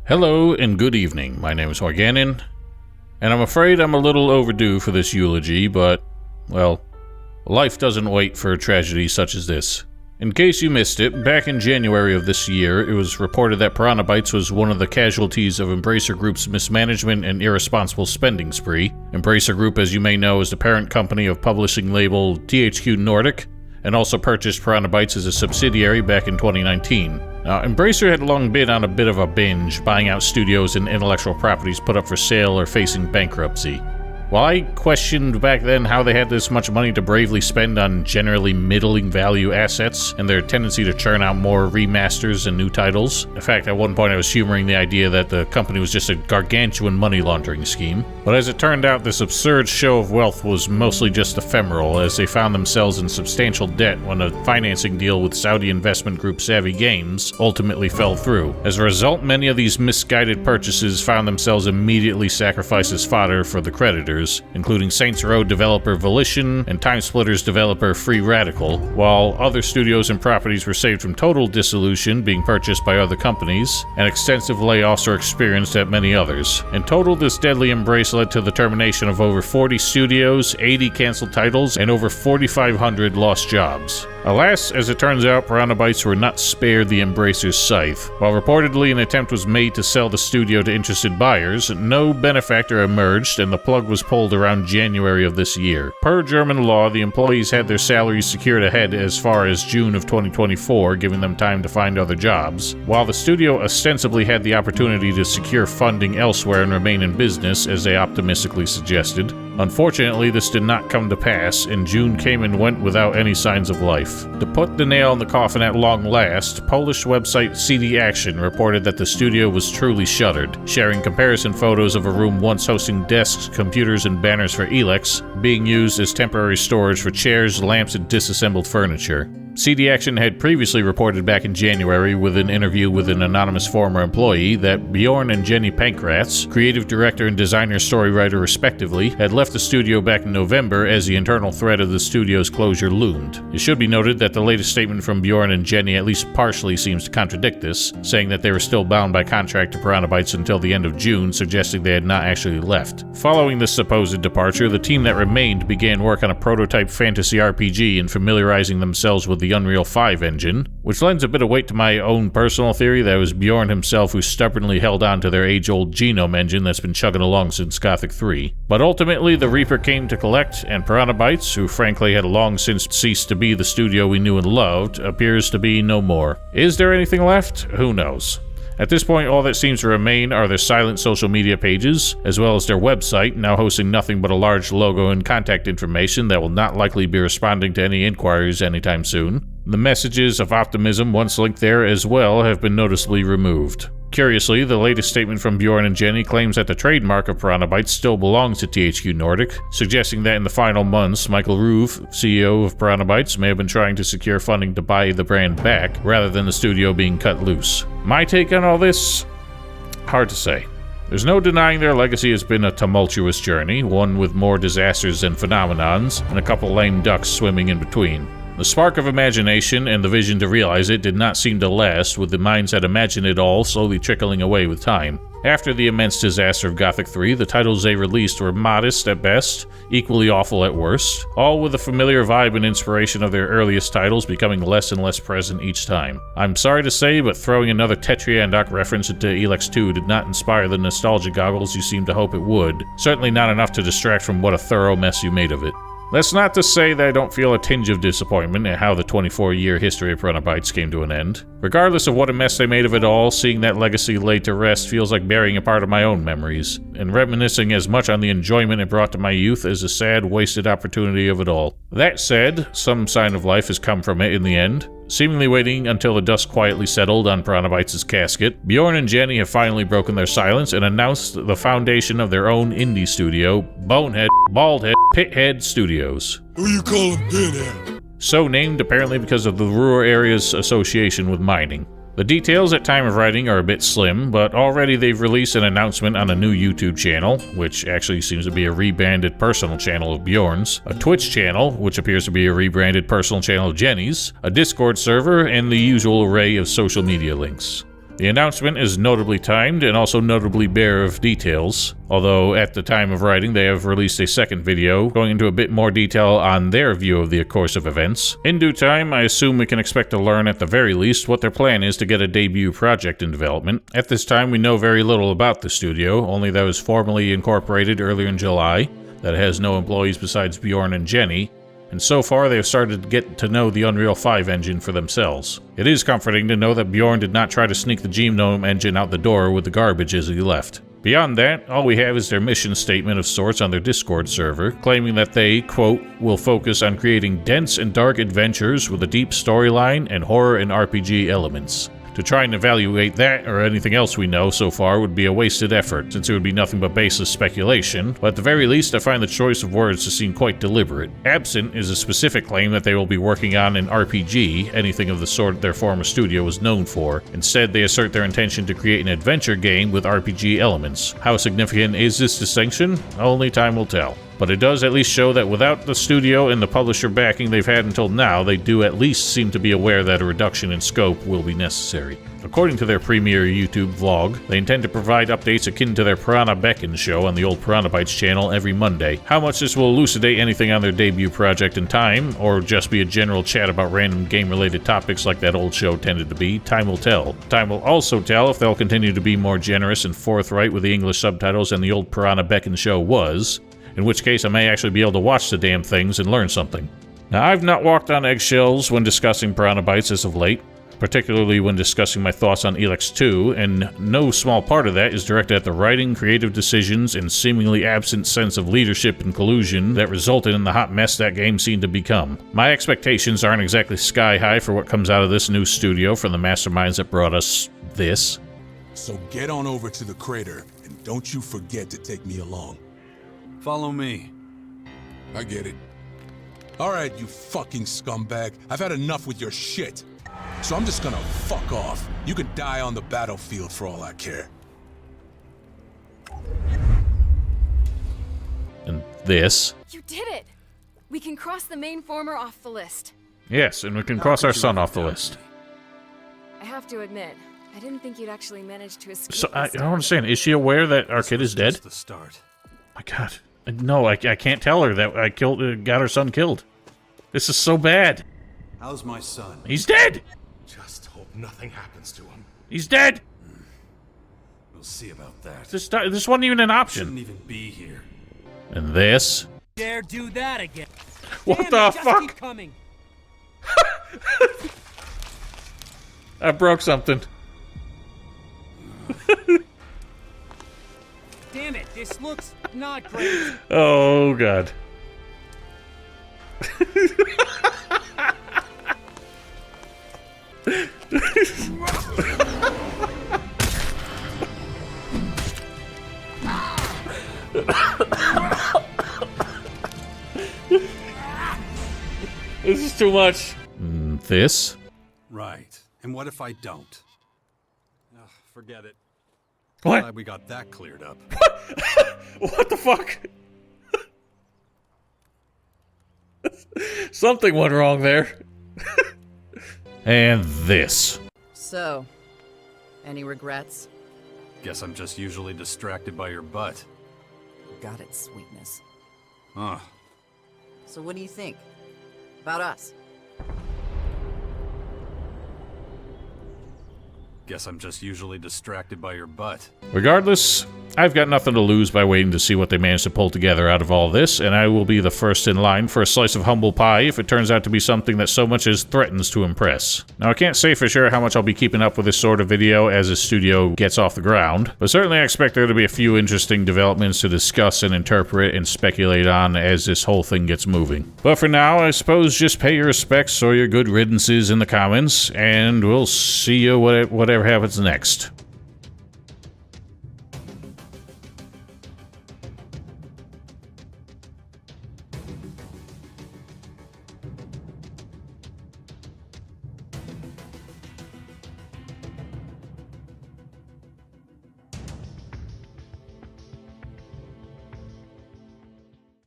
Hello and good evening. My name is Morganin, and I'm afraid I'm a little overdue for this eulogy, but, well, life doesn't wait for a tragedy such as this. In case you missed it, back in January of this year, it was reported that Piranha Bytes was one of the casualties of Embracer Group's mismanagement and irresponsible spending spree. Embracer Group, as you may know, is the parent company of publishing label THQ Nordic, and also purchased Piranha Bytes as a subsidiary back in 2019. Now, Embracer had long been on a bit of a binge, buying out studios and intellectual properties put up for sale or facing bankruptcy. While I questioned back then how they had this much money to bravely spend on generally middling value assets and their tendency to churn out more remasters and new titles. In fact, at one point I was humoring the idea that the company was just a gargantuan money laundering scheme. But as it turned out, this absurd show of wealth was mostly just ephemeral, as they found themselves in substantial debt when a financing deal with Saudi investment group Savvy Games ultimately fell through. As a result, many of these misguided purchases found themselves immediately sacrificed as fodder for the creditors, including Saints Row developer Volition and Timesplitters developer Free Radical, while other studios and properties were saved from total dissolution, being purchased by other companies, and extensive layoffs were experienced at many others. In total, this deadly embrace led to the termination of over 40 studios, 80 canceled titles, and over 4,500 lost jobs. Alas, as it turns out, Piranha Bytes were not spared the Embracer's scythe. While reportedly an attempt was made to sell the studio to interested buyers, no benefactor emerged and the plug was pulled around January of this year. Per German law, the employees had their salaries secured ahead as far as June of 2024, giving them time to find other jobs, while the studio ostensibly had the opportunity to secure funding elsewhere and remain in business, as they optimistically suggested. Unfortunately, this did not come to pass, and June came and went without any signs of life. To put the nail in the coffin at long last, Polish website CD Action reported that the studio was truly shuttered, sharing comparison photos of a room once hosting desks, computers, and banners for Elex, being used as temporary storage for chairs, lamps, and disassembled furniture. CD Action had previously reported back in January with an interview with an anonymous former employee that Bjorn and Jenny Pankratz, creative director and designer storywriter respectively, had left the studio back in November as the internal threat of the studio's closure loomed. It should be noted that the latest statement from Bjorn and Jenny at least partially seems to contradict this, saying that they were still bound by contract to Piranha Bytes until the end of June, suggesting they had not actually left. Following this supposed departure, the team that remained began work on a prototype fantasy RPG and familiarizing themselves with the Unreal 5 engine, which lends a bit of weight to my own personal theory that it was Bjorn himself who stubbornly held on to their age-old Genome engine that's been chugging along since Gothic 3. But ultimately, the Reaper came to collect, and Piranha Bytes, who frankly had long since ceased to be the studio we knew and loved, appears to be no more. Is there anything left? Who knows? At this point, all that seems to remain are their silent social media pages, as well as their website, now hosting nothing but a large logo and contact information that will not likely be responding to any inquiries anytime soon. The messages of optimism once linked there as well have been noticeably removed. Curiously, the latest statement from Bjorn and Jenny claims that the trademark of Piranha Bytes still belongs to THQ Nordic, suggesting that in the final months, Michael Ruve, CEO of Piranha Bytes, may have been trying to secure funding to buy the brand back, rather than the studio being cut loose. My take on all this? Hard to say. There's no denying their legacy has been a tumultuous journey, one with more disasters than phenomenons, and a couple lame ducks swimming in between. The spark of imagination and the vision to realize it did not seem to last, with the minds that imagined it all slowly trickling away with time. After the immense disaster of Gothic 3, the titles they released were modest at best, equally awful at worst, all with the familiar vibe and inspiration of their earliest titles becoming less and less present each time. I'm sorry to say, but throwing another Tetriandoc reference into Elex 2 did not inspire the nostalgia goggles you seem to hope it would, certainly not enough to distract from what a thorough mess you made of it. That's not to say that I don't feel a tinge of disappointment at how the 24-year history of Piranha Bytes came to an end. Regardless of what a mess they made of it all, seeing that legacy laid to rest feels like burying a part of my own memories, and reminiscing as much on the enjoyment it brought to my youth as the sad, wasted opportunity of it all. That said, some sign of life has come from it in the end. Seemingly waiting until the dust quietly settled on Piranha Bytes' casket, Bjorn and Jenny have finally broken their silence and announced the foundation of their own indie studio, Bonehead, Baldhead, Pithead Studios. Who you calling Pinhead? So named apparently because of the rural area's association with mining. The details at time of writing are a bit slim, but already they've released an announcement on a new YouTube channel, which actually seems to be a rebranded personal channel of Bjorn's, a Twitch channel, which appears to be a rebranded personal channel of Jenny's, a Discord server, and the usual array of social media links. The announcement is notably timed and also notably bare of details, although at the time of writing they have released a second video going into a bit more detail on their view of the course of events. In due time, I assume we can expect to learn at the very least what their plan is to get a debut project in development. At this time we know very little about the studio, only that it was formally incorporated earlier in July, that it has no employees besides Bjorn and Jenny, and so far they have started to get to know the Unreal 5 engine for themselves. It is comforting to know that Bjorn did not try to sneak the Genome engine out the door with the garbage as he left. Beyond that, all we have is their mission statement of sorts on their Discord server, claiming that they, quote, will focus on creating dense and dark adventures with a deep storyline and horror and RPG elements. To try and evaluate that or anything else we know so far would be a wasted effort, since it would be nothing but baseless speculation, but at the very least I find the choice of words to seem quite deliberate. Absent is a specific claim that they will be working on an RPG, anything of the sort their former studio was known for. Instead, they assert their intention to create an adventure game with RPG elements. How significant is this distinction? Only time will tell. But it does at least show that without the studio and the publisher backing they've had until now, they do at least seem to be aware that a reduction in scope will be necessary. According to their premier YouTube vlog, they intend to provide updates akin to their Piranha Bytes show on the old Piranha Bytes channel every Monday. How much this will elucidate anything on their debut project in time, or just be a general chat about random game-related topics like that old show tended to be, time will tell. Time will also tell if they'll continue to be more generous and forthright with the English subtitles than the old Piranha Bytes show was, in which case I may actually be able to watch the damn things and learn something. Now, I've not walked on eggshells when discussing Piranha Bytes as of late, particularly when discussing my thoughts on Elex 2, and no small part of that is directed at the writing, creative decisions, and seemingly absent sense of leadership and collusion that resulted in the hot mess that game seemed to become. My expectations aren't exactly sky high for what comes out of this new studio from the masterminds that brought us this. So get on over to the crater, and don't you forget to take me along. Follow me. I get it. All right, you fucking scumbag. I've had enough with your shit. So I'm just gonna fuck off. You can die on the battlefield for all I care. And this. You did it! We can cross the main former off the list. Yes, and we can cross our son off the list. I have to admit, I didn't think you'd actually manage to escape. So I don't understand. Is she aware that our kid is dead? The start. My God. No, I can't tell her that I got her son killed. This is so bad. How's my son? He's dead! Just hope nothing happens to him. He's dead! We'll see about that. This wasn't even an option. Shouldn't even be here. And this. Dare do that again. What Damn the it, just fuck? keep coming. I broke something. Damn it, this looks not great. Oh, God. This is too much. This? Right. And what if I don't? Ugh, forget it. What? Glad we got that cleared up. What the fuck? Something went wrong there. And this. So, any regrets? Guess I'm just usually distracted by your butt. Got it, sweetness. Huh. So what do you think? About us? Guess I'm just usually distracted by your butt. Regardless, I've got nothing to lose by waiting to see what they manage to pull together out of all this, and I will be the first in line for a slice of humble pie if it turns out to be something that so much as threatens to impress. Now, I can't say for sure how much I'll be keeping up with this sort of video as the studio gets off the ground, but certainly I expect there to be a few interesting developments to discuss and interpret and speculate on as this whole thing gets moving. But for now, I suppose just pay your respects or your good riddances in the comments, and we'll see you whatever happens next.